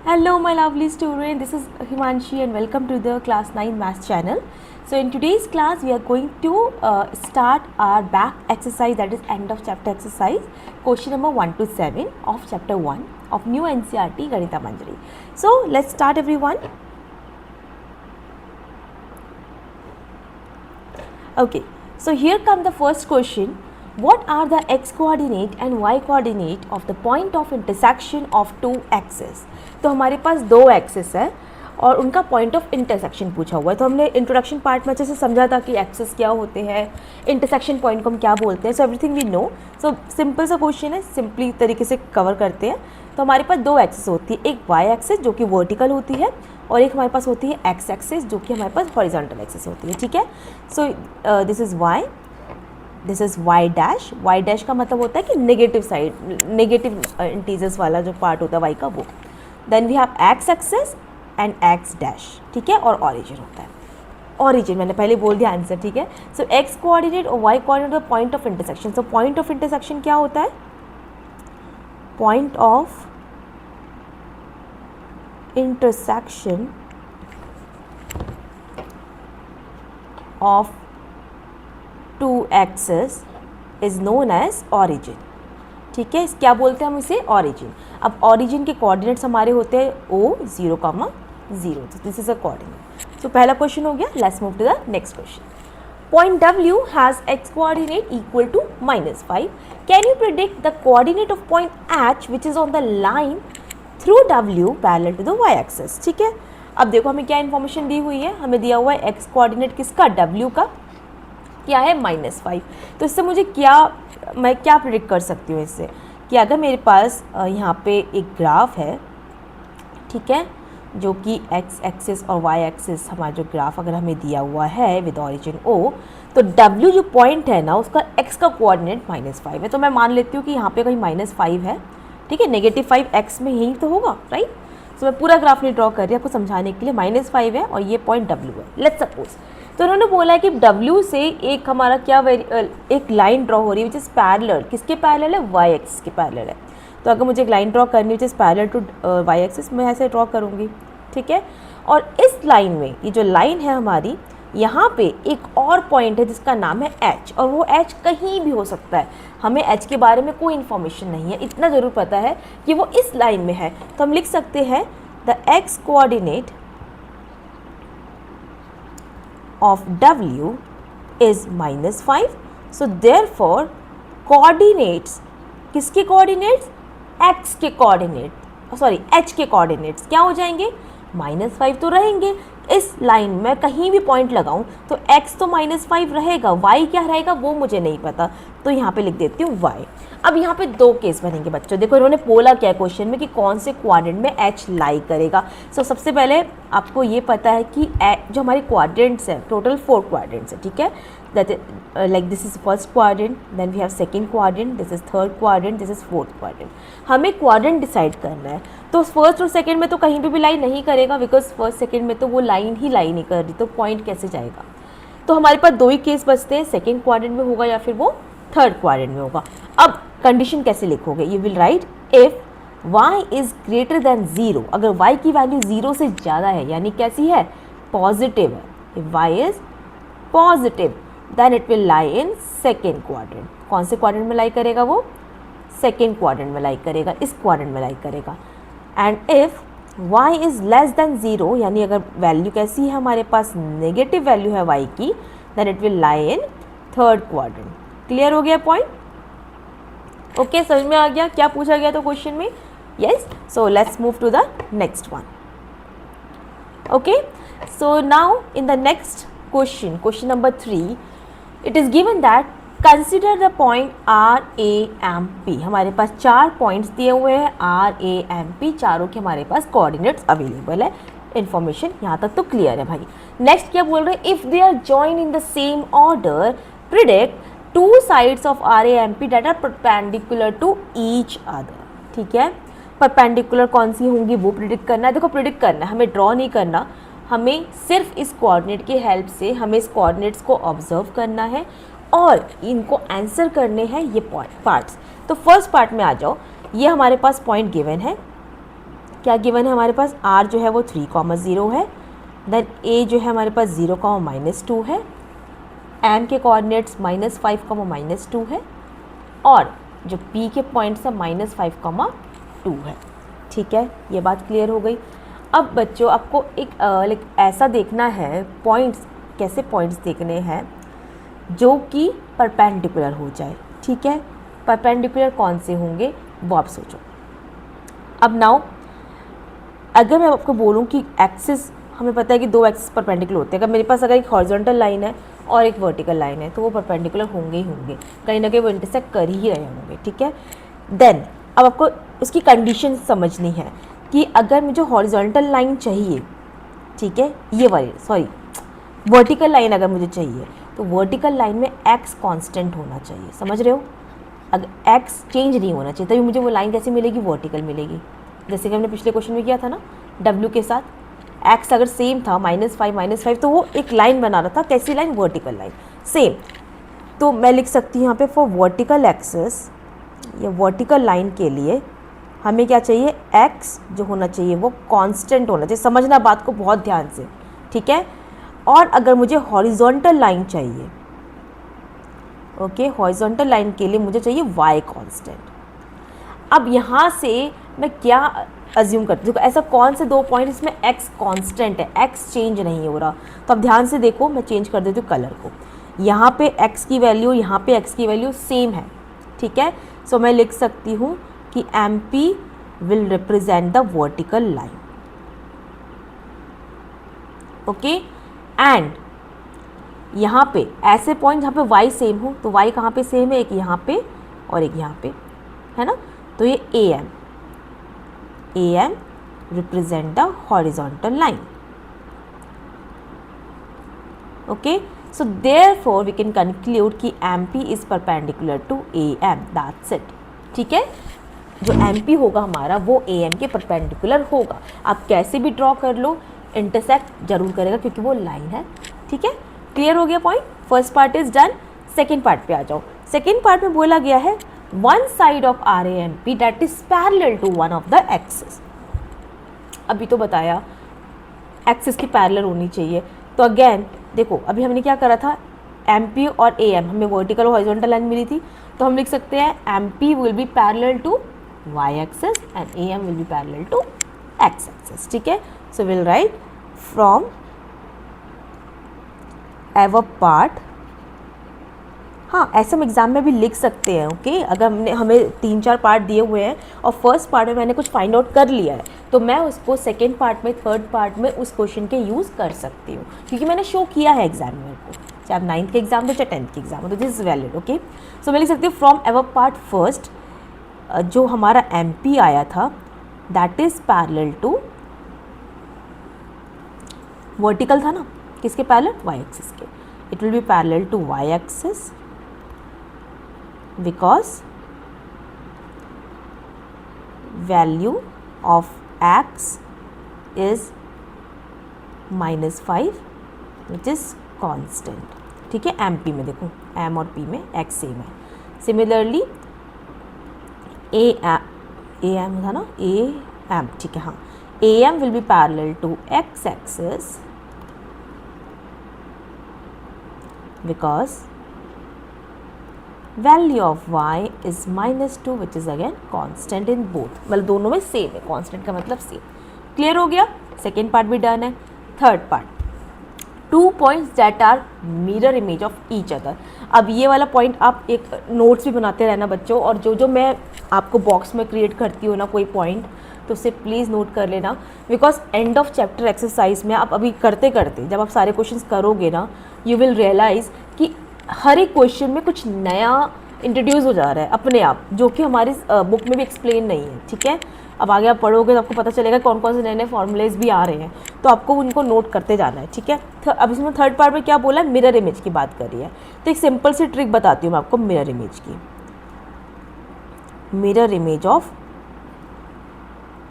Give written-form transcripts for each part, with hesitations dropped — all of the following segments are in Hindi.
Hello my lovely student, this is Himanshi and welcome to the class 9 math channel. So in today's class we are going to start our back exercise, that is end of chapter exercise, question number 1 to 7 of chapter 1 of new NCERT Ganita Manjari. So let's start everyone. Okay, so here come the first question. What are the x coordinate and y coordinate of the point of intersection of two axes? तो हमारे पास दो एक्सेस है और उनका पॉइंट ऑफ इंटरसेक्शन पूछा हुआ है. तो हमने इंट्रोडक्शन पार्ट में अच्छे से समझा था कि एक्सेस क्या होते हैं, इंटरसेक्शन पॉइंट को हम क्या बोलते हैं. So everything we know. So simple सा क्वेश्चन है, सिंपली तरीके से कवर करते हैं. तो हमारे पास दो एक्सेस होती है, एक वाई एक्सेस जो कि वर्टिकल होती है और एक हमारे पास होती है एक्स एक्सेस जो कि हमारे पास हॉरिजॉन्टल एक्सेस होती है. ठीक है. So this is Y, this is Y dash. Y dash का मतलब होता है कि नेगेटिव साइड, नेगेटिव इंटीजर्स वाला जो पार्ट होता है वाई का वो. Then we have X axis and X dash. ठीक है. और ऑरिजिन होता है. ऑरिजिन मैंने पहले बोल दिया आंसर. ठीक है. सो एक्स कोऑर्डिनेट और Y coordinate point of intersection. So point of intersection क्या होता है? Point of intersection of two axes is known as origin. ठीक है. क्या बोलते हैं हम इसे? ऑरिजिन. अब ऑरिजिन के कोऑर्डिनेट्स हमारे होते हैं O 0,0. This is a coordinate. तो पहला क्वेश्चन हो गया. Let's move to the next question. Point W has x coordinate equal to -5. Can you predict the coordinate of point H which is on the line through W parallel to the y axis. ठीक है. अब देखो हमें क्या इन्फॉर्मेशन दी हुई है. हमें दिया हुआ है x कोऑर्डिनेट किसका? W का. क्या है? -5. तो इससे मुझे मैं क्या प्रिडिक्ट कर सकती हूँ इससे कि अगर मेरे पास यहाँ पे एक ग्राफ है, ठीक है, जो कि x एक्सिस और y एक्सिस हमारा जो ग्राफ अगर हमें दिया हुआ है विद ऑरिजिन O, तो W जो पॉइंट है ना उसका x का कोऑर्डिनेट -5 है. तो मैं मान लेती हूँ कि यहाँ पे कहीं -5 है. ठीक है. -5 x में यही तो होगा, राइट. तो मैं पूरा ग्राफ नहीं ड्रॉ कर रही आपको समझाने के लिए. -5 है और ये पॉइंट W है. Let's suppose. तो उन्होंने बोला है कि W से एक हमारा क्या एक लाइन ड्रॉ हो रही है विच इज़ पैरेलल. किसके पैरेलल है? y एक्सिस के पैरेलल है. तो अगर मुझे एक लाइन ड्रॉ करनी which is parallel to y axis, मैं ऐसे ड्रॉ करूँगी. ठीक है. और इस लाइन में ये जो लाइन है हमारी, यहाँ पे एक और पॉइंट है जिसका नाम है H, और वो H कहीं भी हो सकता है. हमें H के बारे में कोई इन्फॉर्मेशन नहीं है, इतना ज़रूर पता है कि वो इस लाइन में है. तो हम लिख सकते हैं the x coordinate of W is -5. So therefore coordinates, किसके coordinates? X के coordinates, सॉरी H के coordinates क्या हो जाएंगे? -5 तो रहेंगे. इस लाइन में कहीं भी पॉइंट लगाऊं तो x तो -5 रहेगा, y क्या रहेगा वो मुझे नहीं पता. तो यहाँ पे लिख देती हूँ y. अब यहाँ पे दो केस बनेंगे बच्चों. देखो इन्होंने बोला क्या क्वेश्चन में कि कौन से क्वाड्रेंट में h लाई करेगा. सो सबसे पहले आपको ये पता है कि जो हमारे क्वाड्रेंट्स हैं टोटल 4 क्वाड्रेंट्स है. ठीक है. That like this is first quadrant, then we have second quadrant, this is third quadrant, this is fourth quadrant. हमें क्वाड्रेंट डिसाइड करना है. तो फर्स्ट और सेकंड में तो कहीं पे भी लाई नहीं करेगा, बिकॉज फर्स्ट सेकंड में तो वो लाइन ही लाई नहीं कर रही, तो पॉइंट कैसे जाएगा. तो हमारे पास दो ही केस बचते हैं, सेकंड क्वाड्रेंट में होगा या फिर वो थर्ड क्वाड्रेंट में होगा. अब कंडीशन कैसे लिखोगे? You will write if y is greater than 0. अगर y की वैल्यू 0 से ज़्यादा है, यानी कैसी है? पॉजिटिव है. If y is positive then it will lie in second quadrant. कौन से क्वाड्रेंट में लाई करेगा वो? सेकेंड क्वाड्रेंट में लाई करेगा, इस क्वाड्रेंट में लाई करेगा. And if y is less than 0, यानी अगर वैल्यू कैसी है हमारे पास, नेगेटिव वैल्यू है y की, then it will lie in third quadrant. Clear हो गया पॉइंट? ओके. समझ में आ गया क्या पूछा गया तो क्वेश्चन में? Yes. So let's move to the next one. Okay. So now in the next question, question number 3, it is given that consider the point RAMP. हमारे पास 4 पॉइंट्स दिए हुए हैं RAMP, चारों के हमारे पास कोऑर्डिनेट्स अवेलेबल है. इन्फॉर्मेशन यहाँ तक तो क्लियर है भाई. नेक्स्ट क्या बोल रहे हैं? If they are join in the same order predict 2 sides of RAMP that are perpendicular to each other. ठीक है. परपेंडिकुलर कौन सी होंगी वो प्रिडिक्ट करना है. देखो प्रिडिक्ट करना है, हमें ड्रॉ नहीं करना, हमें सिर्फ इस कोऑर्डिनेट की हेल्प से हमें इस कोऑर्डिनेट्स को ऑब्जर्व करना है और इनको आंसर करने हैं ये पार्ट्स. तो फर्स्ट पार्ट में आ जाओ. ये हमारे पास पॉइंट गिवन है, क्या गिवन है हमारे पास, r जो है वो 3,0 है, देन a जो है हमारे पास 0,-2 है, m के कोऑर्डिनेट्स -5, -2 है, और जो p के पॉइंट्स है -5, 2 है। ठीक है, ये बात क्लियर हो गई। अब बच्चों आपको एक ऐसा देखना है पॉइंट्स, कैसे पॉइंट्स देखने हैं जो कि परपेंडिकुलर हो जाए। ठीक है, परपेंडिकुलर कौन से होंगे वो आप सोचो। अब नाउ अगर मैं आपको बोलूं कि एक्सिस, हमें पता है कि दो एक्सिस परपेंडिकुलर होते हैं। अगर मेरे पास अगर एक हॉरिजॉन्टल लाइन है और एक वर्टिकल लाइन है तो वो परपेंडिकुलर होंगे ही होंगे, कहीं ना कहीं वो इंटरसेक्ट कर ही रहे होंगे। ठीक है, देन अब आपको उसकी कंडीशन समझनी है कि अगर मुझे हॉरिजॉन्टल लाइन चाहिए, ठीक है, ये वाली वर्टिकल लाइन अगर मुझे चाहिए तो वर्टिकल लाइन में एक्स कांस्टेंट होना चाहिए। समझ रहे हो, अगर एक्स चेंज नहीं होना चाहिए तभी मुझे वो लाइन कैसी मिलेगी, वर्टिकल मिलेगी। जैसे कि हमने पिछले क्वेश्चन में किया था ना, डब्ल्यू के साथ एक्स अगर सेम था -5 तो वो एक लाइन बना रहा था, कैसी लाइन, वर्टिकल लाइन सेम। तो मैं लिख सकती हूँ यहाँ पे फॉर वर्टिकल एक्सिस या वर्टिकल लाइन के लिए हमें क्या चाहिए, एक्स जो होना चाहिए वो कांस्टेंट होना चाहिए। समझना बात को बहुत ध्यान से, ठीक है। और अगर मुझे हॉरिजॉन्टल लाइन चाहिए, ओके, हॉरिजॉन्टल लाइन के लिए मुझे चाहिए वाई कांस्टेंट। अब यहाँ से मैं क्या अज्यूम करती हूँ, ऐसा कौन से दो पॉइंट इसमें एक्स कांस्टेंट है, एक्स चेंज नहीं हो रहा। तो अब ध्यान से देखो, मैं चेंज कर देती हूँ कलर को। यहाँ पे एक्स की वैल्यू, यहाँ पे एक्स की वैल्यू सेम है, ठीक है। सो मैं लिख सकती हूँ कि M P will represent the vertical line, okay. And यहाँ पे ऐसे पॉइंट जहाँ पे वाई सेम हो, तो वाई कहाँ पे सेम है, एक यहाँ पे और एक यहाँ पे, है ना। तो ये A M represent the horizontal line, okay. So therefore we can conclude कि M P is perpendicular to A M, that's it, ठीक है। जो एम पी होगा हमारा वो ए एम के परपेंडिकुलर होगा। आप कैसे भी ड्रॉ कर लो, इंटरसेक्ट जरूर करेगा क्योंकि वो लाइन है, ठीक है। क्लियर हो गया point, first part is done. Second part पे आ जाओ। सेकेंड पार्ट में बोला गया है one side of R A M P that is parallel to one of the axis. अभी तो बताया एक्सिस की पैरेलल होनी चाहिए। तो अगेन देखो, अभी हमने क्या करा था, एम पी और ए एम, हमें वर्टिकल और हॉरिजॉन्टल लाइन मिली थी, तो हम लिख सकते हैं M P will be parallel to Y axis and A M will be parallel to X axis, ठीक है। So will write from every part, हाँ ऐसे हम एग्जाम में भी लिख सकते हैं, ओके। अगर हमें 3-4 पार्ट दिए हुए हैं और फर्स्ट पार्ट में मैंने कुछ फाइंड आउट कर लिया है तो मैं उसको सेकेंड पार्ट में, थर्ड पार्ट में उस क्वेश्चन के यूज़ कर सकती हूँ क्योंकि मैंने शो किया है एग्जामिनर को, चाहे आप 9th के एग्जाम हो चाहे 10th के एग्जाम हो, तो दिस इज वैलिड, ओके। सो मैं लिख सकती हूँ फ्रॉम एवर पार्ट फर्स्ट, जो हमारा एम पी आया था that is parallel to, vertical था ना, किसके पैरेलल, वाई एक्सिस के। It will be parallel to Y axis because value of x is -5 which is constant, ठीक है। एम पी में देखो, एम और पी में x सेम है। सिमिलरली ए एम था ना, ए एम, ठीक है, हाँ, A M will be parallel to x axis because value of y is -2 which is again constant in both, मतलब दोनों में सेम है, कॉन्स्टेंट का मतलब सेम। क्लियर हो गया, सेकेंड पार्ट भी डन है। Third part, 2 points that are mirror image of each other. अब ये वाला पॉइंट आप एक नोट्स भी बनाते रहना बच्चों, और जो मैं आपको बॉक्स में क्रिएट करती हूँ ना कोई पॉइंट, तो उसे प्लीज़ नोट कर लेना, because end of chapter exercise में आप अभी करते करते जब आप सारे क्वेश्चंस करोगे ना, यू विल रियलाइज़ कि हर एक क्वेश्चन में कुछ नया इंट्रोड्यूस हो जा रहा है अपने आप, जो कि हमारी बुक में भी एक्सप्लेन नहीं है, ठीक है। अब आगे आप पढ़ोगे तो आपको पता चलेगा कौन कौन से नए नए फॉर्मूलेज भी आ रहे हैं, तो आपको उनको नोट करते जाना है, ठीक है। अब इसमें थर्ड पार्ट में क्या बोला है, मिरर इमेज की बात करी है। तो एक सिंपल सी ट्रिक बताती हूँ मैं आपको मिरर इमेज की। Mirror image of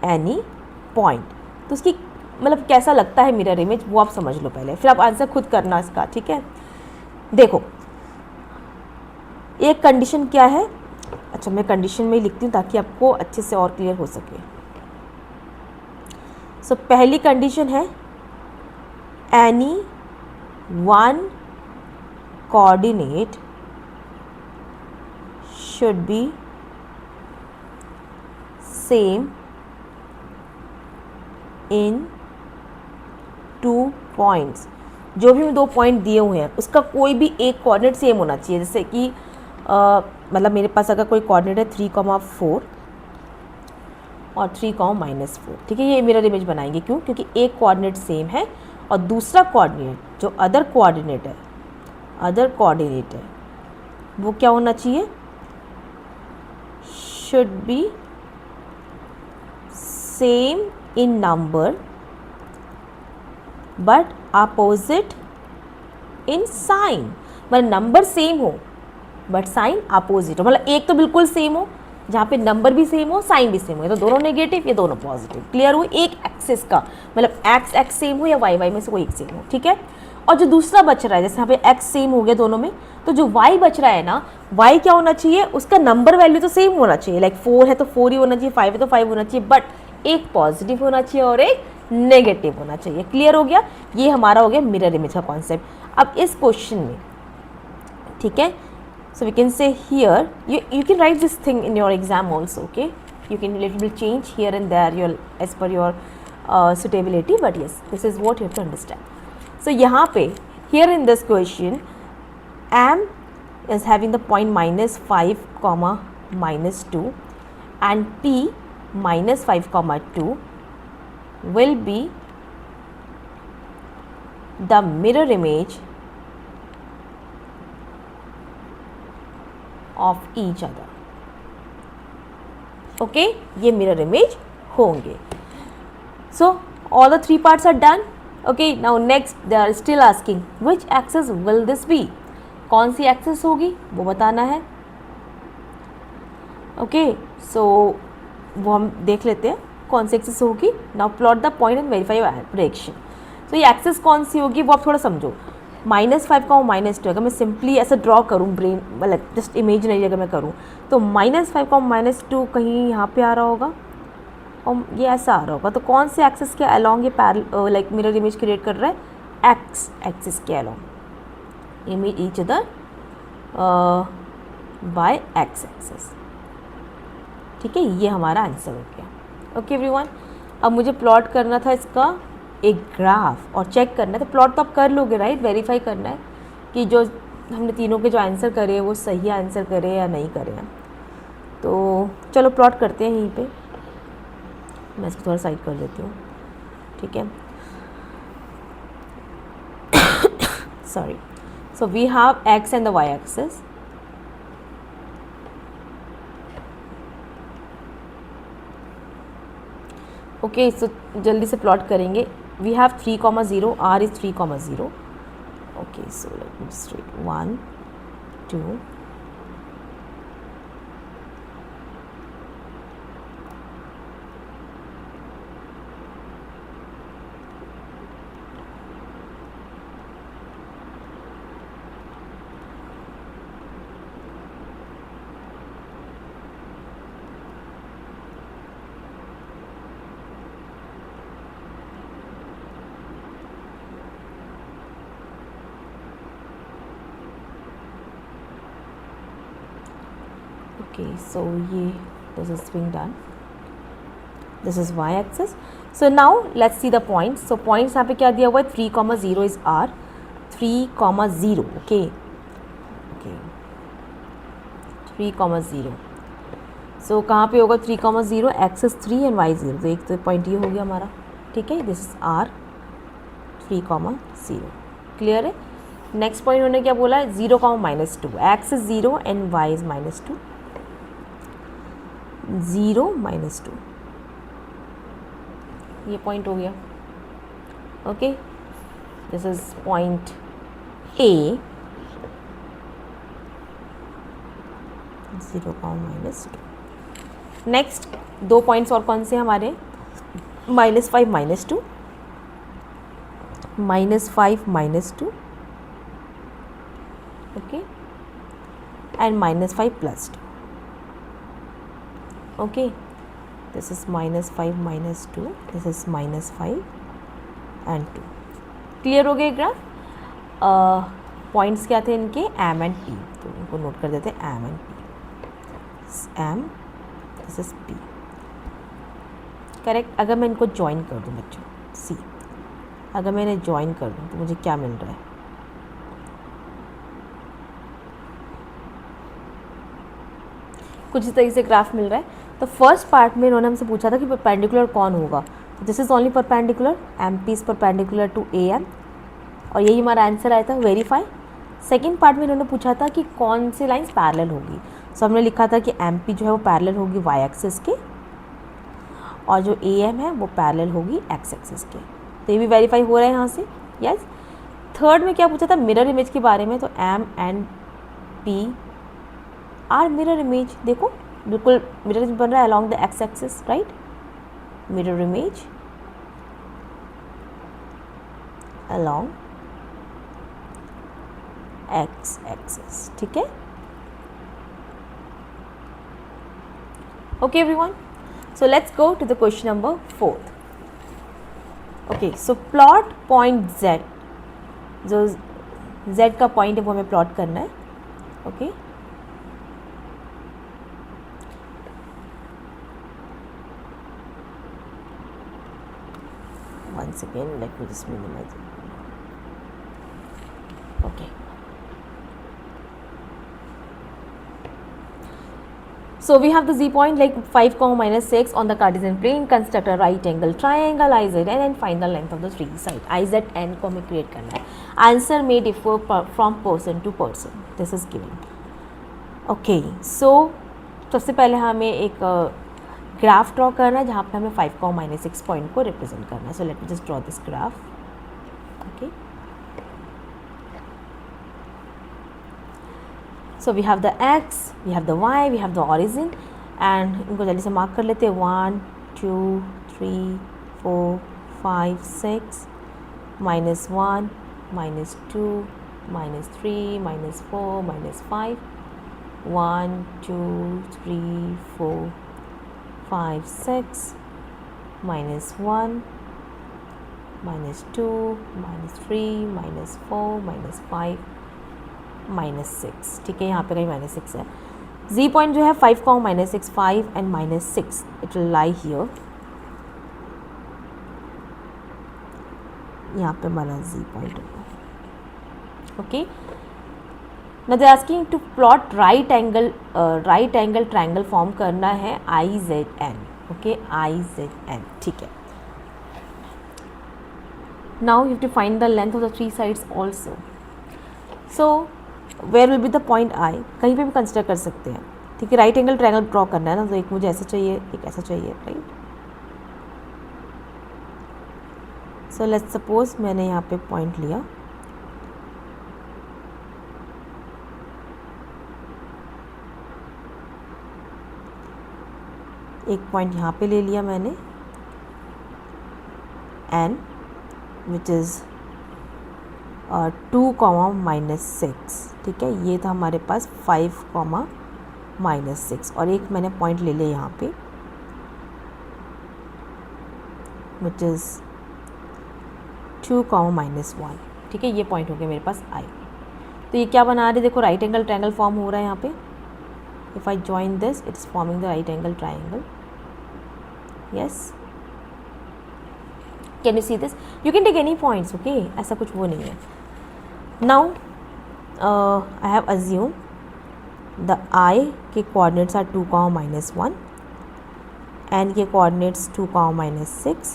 any point, तो उसकी मतलब कैसा लगता है मिरर इमेज, वो आप समझ लो पहले, फिर आप आंसर खुद करना इसका, ठीक है। देखो एक कंडीशन क्या है, अच्छा मैं कंडीशन में ही लिखती हूँ ताकि आपको अच्छे से और क्लियर हो सके। सो पहली कंडीशन है any one coordinate should be same in 2 points. जो भी 2 पॉइंट दिए हुए हैं उसका कोई भी एक कोऑर्डिनेट सेम होना चाहिए। जैसे कि मतलब मेरे पास अगर कोई कोऑर्डिनेट है 3,4 और 3,-4, ठीक है, ये मिरर इमेज बनाएंगे। क्यों? क्योंकि एक कोऑर्डिनेट सेम है और दूसरा कोऑर्डिनेट जो अदर कोऑर्डिनेट है वो क्या होना चाहिए? Should be same in number but opposite in sign. मतलब नंबर सेम हो बट साइन अपोजिट हो। मतलब एक तो बिल्कुल सेम हो जहाँ पे नंबर भी सेम हो, साइन भी सेम हो। ये तो दोनों नेगेटिव, ये दोनों पॉजिटिव। क्लियर हुई? एक एक्सिस का मतलब एक्स सेम हो या वाई में से कोई एक सेम हो, ठीक है। और जो दूसरा बच रहा है, जैसे यहाँ पे एक्स सेम हो गया दोनों में, तो जो वाई बच रहा है ना, वाई क्या होना चाहिए? उसका नंबर वैल्यू तो सेम होना चाहिए। लाइक 4 है तो 4 ही होना चाहिए, 5 है तो 5 होना चाहिए, बट एक पॉजिटिव होना चाहिए और एक नेगेटिव होना चाहिए। क्लियर हो गया? ये हमारा हो गया मिरर इमेज का कॉन्सेप्ट। अब इस क्वेश्चन में, ठीक है, so we can say here you can write this thing in your exam also, okay, you can little bit change here and there your as per your suitability, but yes, this is what you have to understand. So यहाँ पे here in this question m is having the point -5, -2 and p -5, -2 will be the mirror image of each other. Okay, ये mirror image होंगे. So all the 3 parts are done. Okay, now next they are still asking which axis will this be? कौन सी एक्सिस होगी वो बताना है. Okay, so वो हम देख लेते हैं कौन सी एक्सिस होगी. Now plot the point and verify your prediction. So ये एक्सिस कौन सी होगी वो आप थोड़ा समझो. -5 का -2, अगर मैं सिंपली ऐसा ड्रॉ करूँ ब्रेन मतलब जस्ट इमेजिनरी अगर मैं करूँ तो -5 का -2 कहीं यहाँ पे आ रहा होगा और ये ऐसा आ रहा होगा. तो कौन से एक्सिस के अलॉन्ग ये लाइक मिरर इमेज क्रिएट कर रहा है? एक्स एक्सिस के along image each other by x axis. ठीक है, ये हमारा आंसर हो गया. ओके एवरीवन, अब मुझे प्लॉट करना था इसका एक ग्राफ और चेक करना है. तो प्लॉट तो आप कर लोगे राइट, वेरीफाई करना है कि जो हमने तीनों के जो आंसर करे वो सही आंसर करे या नहीं करे हैं. तो चलो प्लॉट करते हैं यहीं पे. मैं इसको थोड़ा साइड कर देती हूँ. ठीक है, sorry. So we have X and the Y axis. Okay, so जल्दी से प्लॉट करेंगे. We have 3,0, r is 3,0. Okay, so let me just write 1, 2, okay, so this is being done. This is y axis. So now let's see the points. So points यहाँ पे क्या दिया हुआ है? 3,0 is r. 3,0. okay, okay, 3,0. so कहाँ पे होगा 3,0? Axis 3 and y 0. तो एक तो पॉइंट ये हो गया हमारा. ठीक है, दिस इज r 3,0. क्लियर है. नेक्स्ट पॉइंट उन्होंने क्या बोला है? 0, -2. X is 0 and y is -2. 0, -2. ये पॉइंट हो गया. Okay, this is point A. 0, -2. Next 2 points और कौन से हमारे? -5, -2, -5, -2, okay, and -5 +2. Okay, this is -5 -2, this is -5 and 2। Clear हो गए ग्राफ? पॉइंट्स क्या थे इनके? एम एंड पी, तो इनको नोट कर देते हैं M and P. M, this is P, correct. अगर मैं इनको ज्वाइन कर दूँ बच्चों, सी, अगर मैं इन्हें ज्वाइन कर दूँ तो मुझे क्या मिल रहा है? कुछ इस तरीके से ग्राफ मिल रहा है। तो फर्स्ट पार्ट में इन्होंने हमसे पूछा था कि परपेंडिकुलर कौन होगा, तो this is only perpendicular, M P is perpendicular to A M, और यही हमारा आंसर आया था, वेरीफाई। सेकेंड पार्ट में इन्होंने पूछा था कि कौन सी लाइन्स पैरेलल होगी, सो हमने लिखा था कि एम पी जो है वो पैरेलल होगी वाई एक्सिस के, और जो ए एम है वो पैरेलल होगी एक्स एक्सिस के। तो ये भी वेरीफाई हो रहा है यहाँ से, यस। थर्ड में क्या पूछा था? मिरर इमेज के बारे में, तो M and P are mirror image. देखो बिल्कुल मिरर इमेज बन रहा है along the X axis, right? Mirror image along X axis, ठीक है। Okay everyone, so let's go to the question number 4. Okay, so plot point Z, जो Z का पॉइंट है वो हमें प्लॉट करना है। Okay, one second, let me just minimise. Okay, so we have the z point like 5, -6 on the Cartesian plane. Construct a right angle triangle IZN and find the length of the three side. IZN को हमें create करना है। Answer may differ from person to person. This is given. Okay, so सबसे पहले हमें एक ग्राफ ड्रॉ करना है जहाँ पे हमें 5, -6 पॉइंट को रिप्रेजेंट करना है। So let me just draw this graph. Okay. So we have the x, we have the y, we have the origin, and इनको जल्दी से मार्क कर लेते हैं। 1 2 3 4 5 6, -1 -2 -3 -4 -5, 1 2 3 4 5 6, -1 -2 -3 -4 -5 -6, ठीक है। यहाँ पे कहीं -6 है। z पॉइंट जो है 5, -6 5 and -6, it will lie here. यहाँ पे हमारा z पॉइंट होगा। Okay, now they are asking to plot right angle triangle form करना है IZN। ओके, IZN, ठीक है। Now you have to find the length of the three sides also. So where will be the point I, कहीं पे भी कंसिडर कर सकते हैं, ठीक है। राइट एंगल ट्रायंगल ड्रॉ करना है ना, तो एक मुझे ऐसा चाहिए, एक ऐसा चाहिए, राइट। सो लेट्स सपोज मैंने यहाँ पे पॉइंट लिया, एक पॉइंट यहाँ पे ले लिया मैंने, n विच इज़ 2, -6, ठीक है। ये था हमारे पास 5, -6, और एक मैंने पॉइंट ले लिया यहाँ पे विच इज़ 2, -1, ठीक है। ये पॉइंट हो गया मेरे पास I। तो ये क्या बना रहे, देखो राइट एंगल ट्रायंगल फॉर्म हो रहा है यहाँ पे। If I join this, it's forming the right angle triangle, yes. Can you see this? You can take any points, okay, ऐसा कुछ वो नहीं है। Now I have assumed the I के coordinates are 2, -1, N के coordinates 2, -6,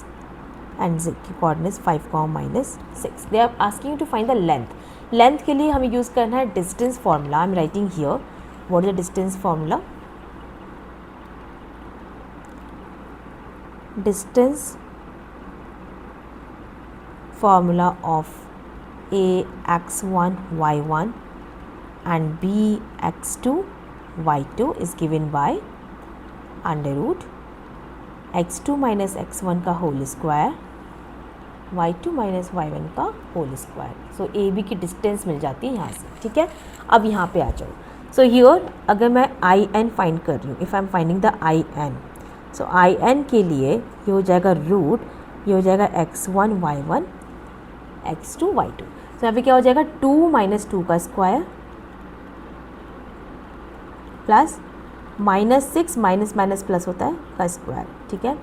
and Z के coordinates 5, -6. They are asking you to find the length. Length के लिए हमें यूज़ करना है distance formula. I am writing here. What is the distance formula? Distance formula of A x1 y1 and B x2 y2 is given by under root x2 minus x1 का whole square, y2 minus y1 का whole square. So A B की डिस्टेंस मिल जाती है यहाँ से, ठीक है। अब यहाँ पे आ जाओ। सो हियर अगर मैं आई एन फाइंड कर रही हूँ, if I am finding the I N, so I N के लिए ये हो जाएगा रूट, ये हो जाएगा x1 y1 x2 y2। तो यहाँ पे क्या हो जाएगा 2 माइनस 2 का square plus minus 6 minus minus plus होता है का स्क्वायर, ठीक है।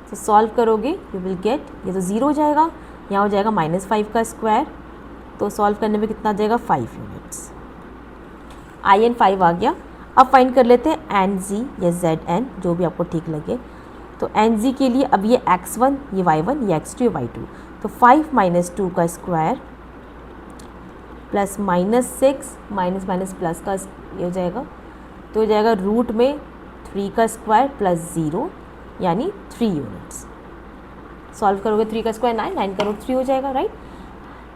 तो सॉल्व करोगे यू विल गेट, ये तो 0 हो जाएगा, यहाँ हो जाएगा -5 का स्क्वायर, तो सॉल्व करने में कितना आ जाएगा 5 यूनिट्स। आई एन 5 आ गया। अब फाइंड कर लेते हैं एन जी या जेड एन, जो भी आपको ठीक लगे। तो एन जी के लिए अब ये x1 ये y1 ये x2 ये y2, तो 5 माइनस 2 का square plus -6 minus minus plus का ये हो जाएगा, तो हो जाएगा रूट में 3 का स्क्वायर प्लस 0 यानी 3 यूनिट्स। सॉल्व करोगे 3 का स्क्वायर 9, 9 करोगे 3 हो जाएगा, राइट।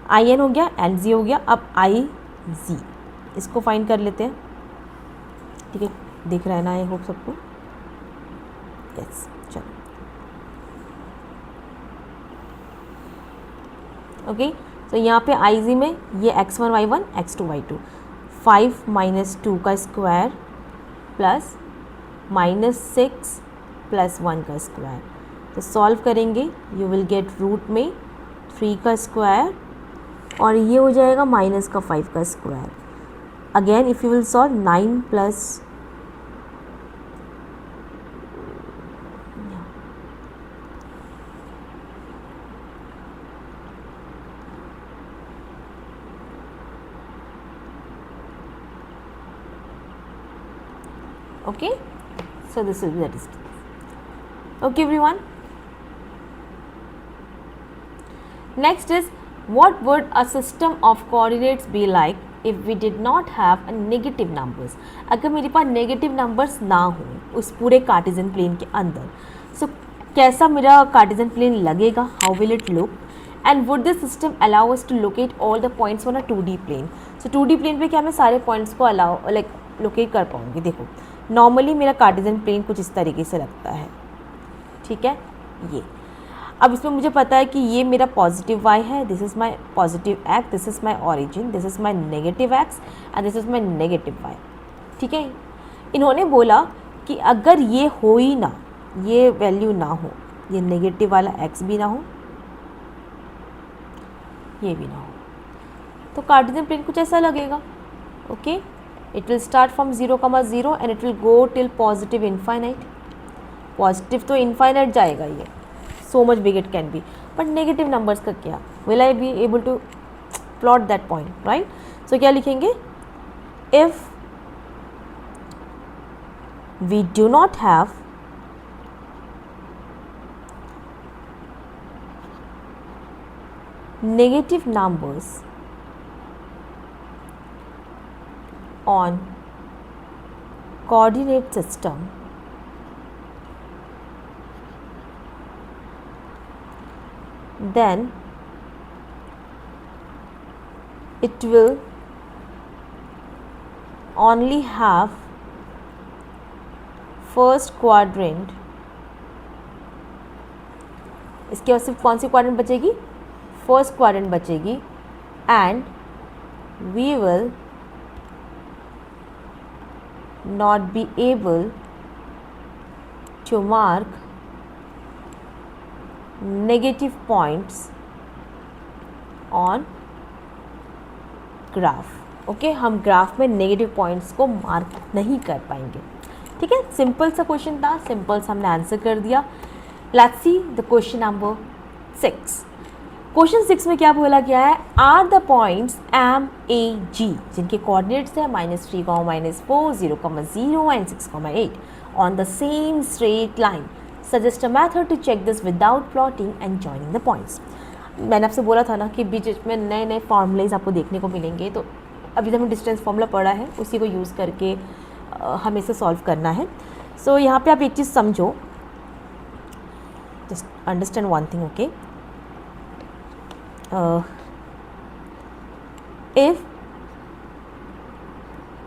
आई एन हो गया, एन जी हो गया। अब आई जी इसको फाइंड कर लेते हैं, ठीक है। दिख रहा है ना, आई होप सबको, यस। चलो ओके, तो यहाँ पे आई जी में ये x1 y1 x2 y2, 5 minus 2 का स्क्वायर प्लस -6 प्लस 1 का स्क्वायर। तो सॉल्व करेंगे यू विल गेट रूट में 3 का स्क्वायर और ये हो जाएगा माइनस का 5 का square. Again if you will solve 9 plus okay, so this will be the distance. Okay everyone, next is what would a system of coordinates be like if we did not have a negative numbers। अगर मेरे पास नेगेटिव नंबर्स ना हो उस पूरे कार्टेशियन प्लेन के अंदर, सो कैसा मेरा कार्टेशियन प्लेन लगेगा, how will it look, and would this system allow us to locate all the points on a 2D plane. So 2D plane पे क्या मैं सारे पॉइंट्स को अलाउ लोकेट कर पाऊँगी। देखो नॉर्मली मेरा कार्टेशियन प्लेन कुछ इस तरीके से लगता है, ठीक है। ये अब इसमें मुझे पता है कि ये मेरा पॉजिटिव y है, this is my positive x, this is my origin, this is my negative x and this is my negative y, ठीक है। इन्होंने बोला कि अगर ये हो ही ना, ये वैल्यू ना हो, ये नेगेटिव वाला x भी ना हो, ये भी ना हो, तो कार्टेशियन प्लेन कुछ ऐसा लगेगा, okay. It will start from 0, 0 and it will go till positive infinite. Positive तो इनफाइनाइट जाएगा ये, so much big it can be, but negative numbers का क्या, will I be able to plot that point, right? So क्या लिखेंगे, if we do not have negative numbers on coordinate system, then it will only have first quadrant। इसके बाद सिर्फ कौन सी क्वाड्रेंट बचेगी, फर्स्ट क्वाड्रेंट बचेगी, and we will not be able to mark negative points on graph, ओके। हम ग्राफ में नेगेटिव पॉइंट्स को मार्क नहीं कर पाएंगे, ठीक है। सिंपल सा क्वेश्चन था, सिंपल सा हमने आंसर कर दिया। Let's see the question number 6। Question 6 में क्या बोला गया है, are the points M A G जिनके कोऑर्डिनेट्स है -3, -4, 0, 0 and 6, 8 on the same straight line, suggest a method to check this without plotting and joining the points. मैंने आपसे बोला था ना कि बीच में नए नए फार्मूलेज आपको देखने को मिलेंगे, तो अभी तक हमने डिस्टेंस फार्मूला पढ़ा है, उसी को यूज़ करके हमें इसे सॉल्व करना है। सो यहाँ पे आप एक चीज़ समझो, just understand one thing, okay. If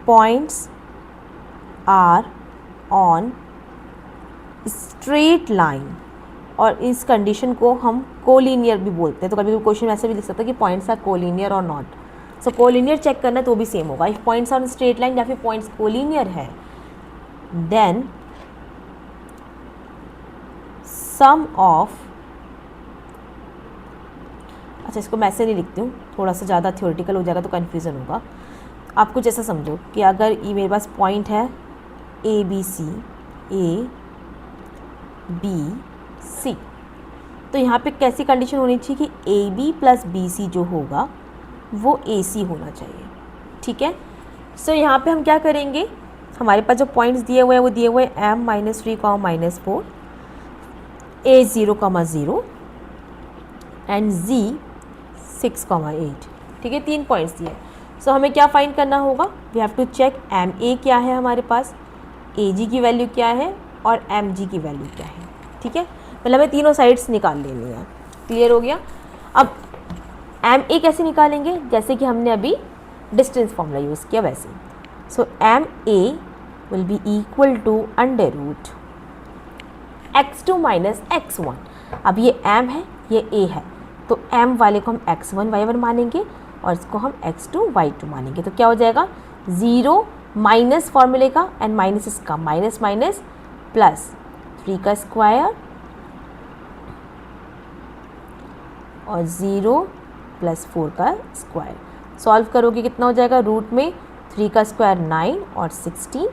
points are on straight line, और इस कंडीशन को हम कोलिनियर भी बोलते हैं, तो कभी कभी क्वेश्चन ऐसे भी लिख सकता है कि पॉइंट्स आर कोलिनियर और नॉट। सो कोलिनियर चेक करना तो भी सेम होगा, if points are on straight line या फिर पॉइंट्स कोलिनियर है, देन सम ऑफ, अच्छा इसको मैं ऐसे नहीं लिखती हूँ, थोड़ा सा ज़्यादा थ्योरेटिकल हो जाएगा तो कन्फ्यूज़न होगा। आप कुछ ऐसा समझो कि अगर ये मेरे पास पॉइंट है ए बी सी, तो यहाँ पे कैसी कंडीशन होनी चाहिए कि A B plus B C जो होगा वो ए सी होना चाहिए, ठीक है। सो यहाँ पे हम क्या करेंगे, हमारे पास जो पॉइंट्स दिए हुए हैं वो दिए हुए हैं m -3, -4, a 0, 0 एंड z 6, 8, ठीक है, 3 पॉइंट्स दिए। सो हमें क्या फाइंड करना होगा, we have to check M A क्या है हमारे पास, ए जी की वैल्यू क्या है और एम जी की वैल्यू क्या है, ठीक है। मतलब हमें तीनों साइड्स निकाल लेनी है। क्लियर हो गया। अब एम ए कैसे निकालेंगे, जैसे कि हमने अभी डिस्टेंस फॉर्मूला यूज़ किया वैसे। So M A will be equal to √ x2 - x1। अब ये m है, ये a है, तो m वाले को हम x1 y1 मानेंगे और इसको हम x2 y2 मानेंगे। तो क्या हो जाएगा, 0 माइनस फॉर्मूले का एंड माइनस इसका, माइनस माइनस प्लस 3 का स्क्वायर और 0 + 4 का स्क्वायर। सॉल्व करोगे कितना हो जाएगा, रूट में 3 का स्क्वायर 9 और 16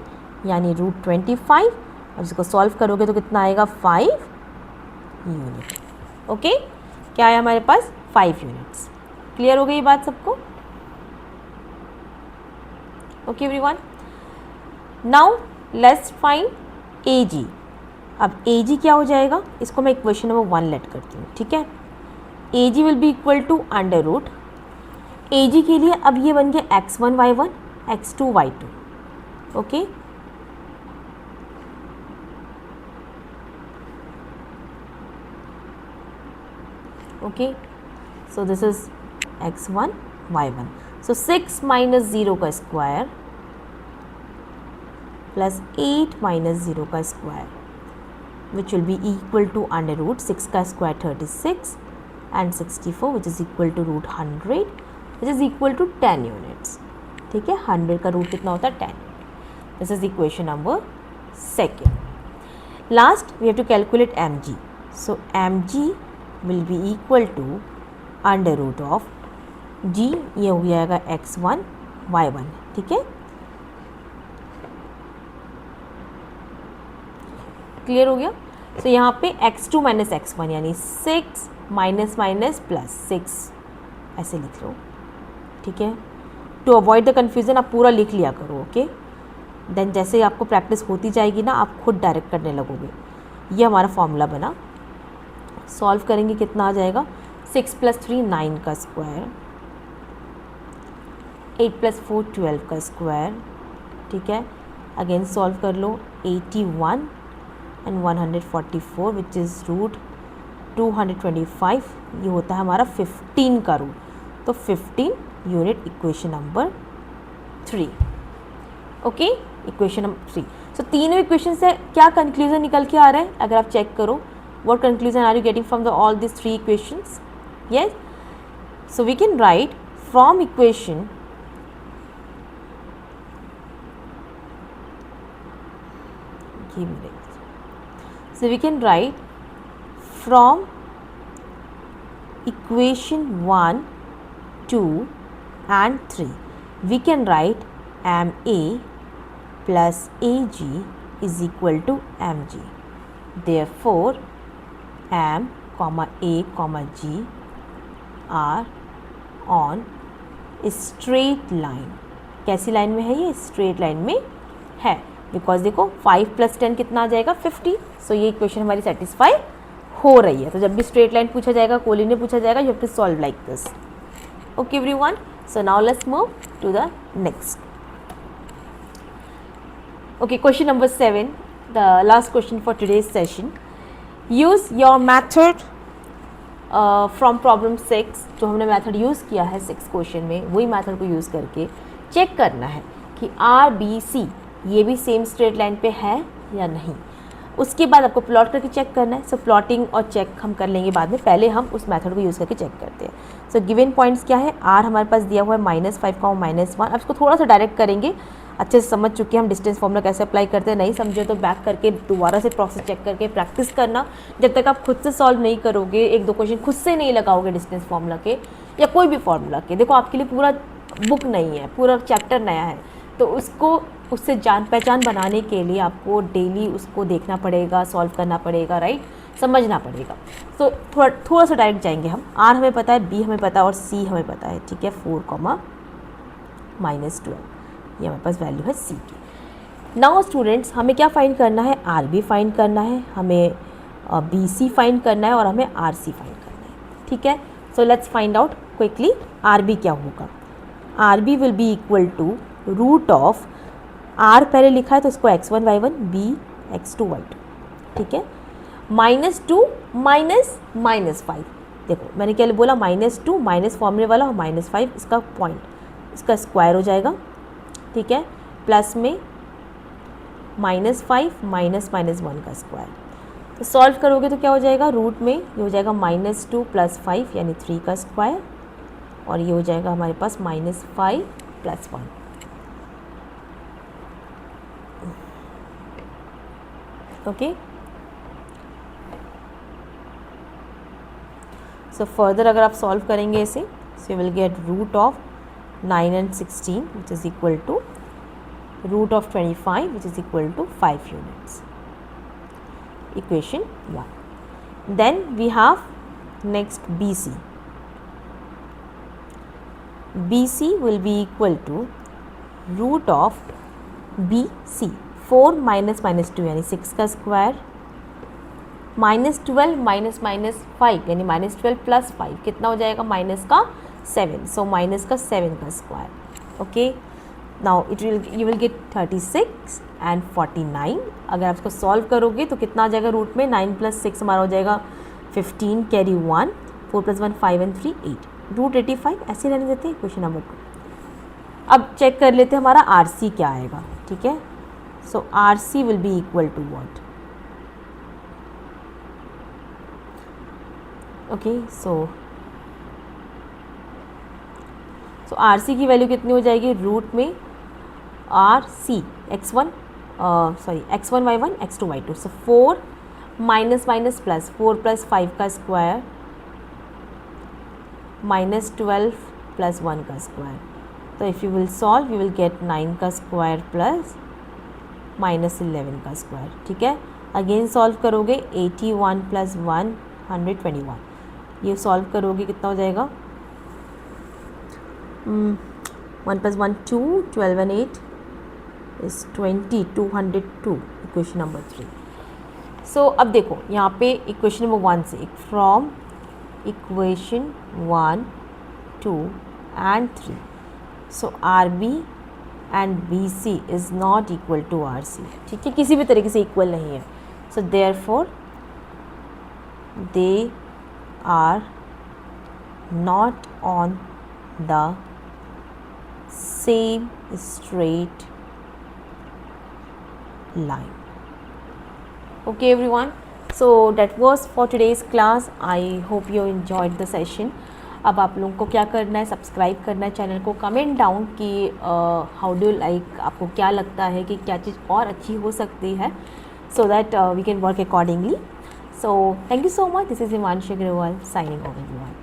यानी √25, और इसको सॉल्व करोगे तो कितना आएगा, 5 यूनिट। ओके, क्या है हमारे पास, 5 यूनिट्स। क्लियर हो गई ये बात सबको। Okay everyone, now let's find a G. अब ए जी क्या हो जाएगा, इसको मैं इक्वेशन नंबर 1 लेट करती हूँ, ठीक है। ए जी विल बी इक्वल टू √ ए जी के लिए अब ये बन गया x1 y1 x2 y2, okay. Okay, so this is x1 y1। सो 6 - 0 का स्क्वायर प्लस 8 - 0 का square which will be equal to √ 6 का square 36 and 64 which is equal to √100 which is equal to 10 units, ठीक है। 100 का रूट कितना होता है, 10। This is equation number 2। Last we have to calculate M G. So M G will be equal to √ g, ये हो जाएगा x1 y1, ठीक है। क्लियर हो गया। सो यहाँ पे x2 - x1 यानी 6 माइनस माइनस प्लस 6 ऐसे लिख लो, ठीक है। टू अवॉइड द कन्फ्यूज़न आप पूरा लिख लिया करो, ओके। देन जैसे आपको प्रैक्टिस होती जाएगी ना, आप खुद डायरेक्ट करने लगोगे। ये हमारा फॉर्मूला बना। सॉल्व करेंगे कितना आ जाएगा, 6 + 3 9 का स्क्वायर, 8 + 4 12 का स्क्वायर, ठीक है। अगेन सॉल्व कर लो, 81 एंड 144 विच इज़ √225, ये होता है हमारा 15 का रूट, तो 15 unit equation number 3। Okay, equation number 3। सो तीनों इक्वेशन से क्या कंक्लूजन निकल के आ रहा है, अगर आप चेक करो, what conclusion are you getting from all these 3 equations? Yes, so we can write from equation so we can write from equation 1 2 and 3 we can write MA plus AG is equal to MG. Therefore M, A, G are on straight line। कैसी लाइन में है ये, स्ट्रेट लाइन में है, बिकॉज देखो 5 + 10 कितना आ जाएगा, 50। सो ये इक्वेशन हमारी सेटिस्फाई हो रही है। तो जब भी स्ट्रेट लाइन पूछा जाएगा, कोलिनियर पूछा जाएगा, you have to solve like this. Okay everyone, so now let's move to the next. Okay, question number 7, the last question for today's session. Use your method from problem 6। जो हमने मैथड यूज़ किया है 6 क्वेश्चन में, वही मैथड को यूज़ करके चेक करना है कि RBC ये भी सेम स्ट्रेट लाइन पे है या नहीं। उसके बाद आपको प्लॉट करके चेक करना है। सो प्लॉटिंग और चेक हम कर लेंगे बाद में, पहले हम उस मेथड को यूज़ करके चेक करते हैं। सो गिवन पॉइंट्स क्या है, R हमारे पास दिया हुआ है -5, -1। अब इसको थोड़ा सा डायरेक्ट करेंगे, अच्छे से समझ चुके हैं हम डिस्टेंस फॉर्मूला कैसे अप्लाई करते हैं। नहीं समझे तो बैक करके दोबारा से प्रोसेस चेक करके प्रैक्टिस करना। जब तक आप खुद से सॉल्व नहीं करोगे, एक दो क्वेश्चन खुद से नहीं लगाओगे डिस्टेंस फॉर्मूला के या कोई भी फॉर्मूला के, देखो आपके लिए पूरा बुक नहीं है, पूरा चैप्टर नया है, तो उसको उससे जान पहचान बनाने के लिए आपको डेली उसको देखना पड़ेगा, सॉल्व करना पड़ेगा, राइट, समझना पड़ेगा। तो थोड़ा सा डायरेक्ट जाएंगे हम। आर हमें पता है, बी हमें पता है और सी हमें पता है, ठीक है, 4, -12 ये हमारे पास वैल्यू है सी की। नाउ स्टूडेंट्स हमें क्या फाइंड करना है, आर बी फाइंड करना है, हमें बी सी फाइंड करना है और हमें आर सी फाइंड करना है, ठीक है। So let's find out quickly R B क्या होगा। R B will be equal to root of, R पहले लिखा है तो इसको x1 y1 b x2 y2, ठीक है, -2 -5, देखो मैंने क्या बोला, -2 माइनस फॉर्मूले वाला और -5 इसका पॉइंट, इसका स्क्वायर हो जाएगा, ठीक है, प्लस में -5 -1 का स्क्वायर। तो सॉल्व करोगे तो क्या हो जाएगा, रूट में ये हो जाएगा -2 + 5 यानी 3 का स्क्वायर, और ये हो जाएगा हमारे पास -5 + 1। ओके, सो फर्दर अगर आप सॉल्व करेंगे इसे, so you will get root of 9 and 16 which is equal to root of 25 which is equal to 5 units. Equation 1. Then we have next BC. BC will be equal to root of BC, 4 -2 यानी 6 का स्क्वायर, -12 -5 यानी -12 + 5 कितना हो जाएगा, -7, सो -7 का square. Okay, now you will gate 36 and 49। अगर आप इसको सॉल्व करोगे तो कितना आ जाएगा, रूट में 9 + 6 हमारा हो जाएगा 15, कैरी 1, 4 + 1 5 and 3 8, रूट 85 ऐसे रहने देते हैं। Question number 2। अब चेक कर लेते हैं हमारा आर सी क्या आएगा, ठीक है। So R C will be equal to what, okay, so R C की वैल्यू कितनी हो जाएगी, रूट में R C x1 y1 x2 y2, सो 4 -+ 4 + 5 का स्क्वायर -12 + 1 का स्क्वायर। तो if you will solve you will gate 9 का स्क्वायर प्लस -11 का स्क्वायर, ठीक है। अगेन सॉल्व करोगे 81 + 1 121, ये सॉल्व करोगे कितना हो जाएगा, 1 + 1 2, 12 and 8 is 20, 202, equation number 3। So अब देखो यहाँ पे इक्वेशन नंबर 1 से, from equation 1, 2 and 3, so R B and B C is not equal to R C, ठीक है, किसी भी तरीके से इक्वल नहीं है। So therefore they are not on the same straight line. Okay everyone, so that was for today's class. I hope you enjoyed the session. अब आप लोगों को क्या करना है, सब्सक्राइब करना है चैनल को, कमेंट डाउन कि हाउ डू लाइक, आपको क्या लगता है कि क्या चीज़ और अच्छी हो सकती है, so that we can work accordingly. So thank you so much, this is Himanshu Agarwal signing off everyone.